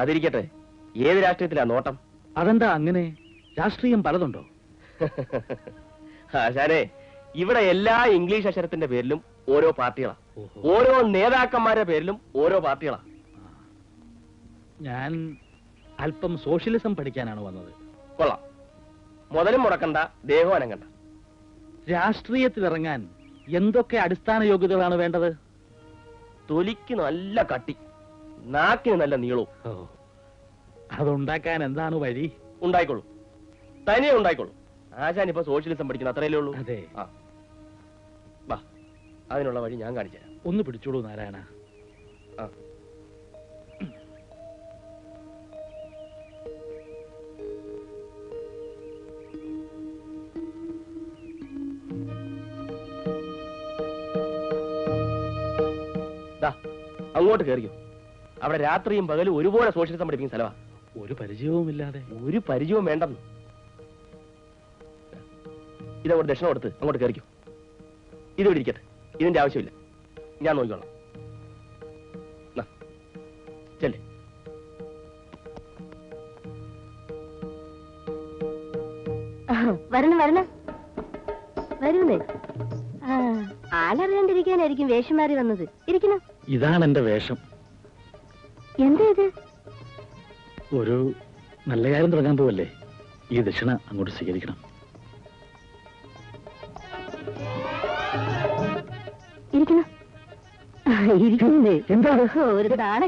അതിരിക്കട്ടെ, ഏത് രാഷ്ട്രീയത്തിലാ നോട്ടം? അതെന്താ അങ്ങനെ? രാഷ്ട്രീയം പലതുണ്ടോ? ആശാനെ, ഇവിടെ എല്ലാ ഇംഗ്ലീഷ് അക്ഷരത്തിന്റെ പേരിലും ഓരോ പാർട്ടികളാ, ഓരോ നേതാക്കന്മാരുടെ പേരിലും ഓരോ പാർട്ടികളാ. ഞാൻ അല്പം സോഷ്യലിസം പഠിക്കാനാണ് വന്നത്. കൊള്ളാം. മുതലും മുടക്കണ്ട, ദേഹം അനങ്ങണ്ട. രാഷ്ട്രീയത്തിലിറങ്ങാൻ എന്തൊക്കെ അടിസ്ഥാന യോഗ്യതകളാണ് വേണ്ടത്? തൊലിക്ക് നല്ല കട്ടി, നാക്കിന് നല്ല നീളവും. അതുണ്ടാക്കാൻ എന്താണ് വഴി? ഉണ്ടായിക്കോളൂ, തനിയെ ഉണ്ടായിക്കോളൂ. ആശാൻ ഇപ്പൊ സോഷ്യലിസം പഠിക്കുന്നു, അത്രയല്ലേ ഉള്ളൂ. അതെ. വാ, അതിനുള്ള വഴി ഞാൻ കാണിച്ചു തരാം. ഒന്ന് പിടിച്ചോളൂ നാരായണ. അങ്ങോട്ട് കയറിയോ. അവിടെ രാത്രിയും പകലും ഒരുപോലെ സോഷ്യലിസം പഠിപ്പിക്കുന്ന സ്ഥലമാ. ഒരു പരിചയവുമില്ലാതെ. ഒരു പരിചയവും വേണ്ടെന്ന്. ഇതങ്ങോട്ട് ദക്ഷിണ കൊടുത്ത് അങ്ങോട്ട് കയറിക്കോ. ഇത് ഇവിടെ ഇരിക്കട്ടെ, ഇതിന്റെ ആവശ്യമില്ല, ഞാൻ നോക്കിക്കോളാം. ചെല്ലേ. വരണം വരണം വരുന്നേ. ആളറിയാണ്ടിരിക്കാനായിരിക്കും വേഷം മാറി വന്നത്. ഇരിക്കണം. ഇതാണ് എന്റെ വേഷം. എന്താ ഇത്? ഒരു നല്ല കാര്യം തുടങ്ങാൻ പോവല്ലേ, ഈ ദക്ഷിണ അങ്ങോട്ട് സ്വീകരിക്കണം. ഇരിക്കണം. ഇരിക്കുന്നേ. എന്താ ഒരു നാണ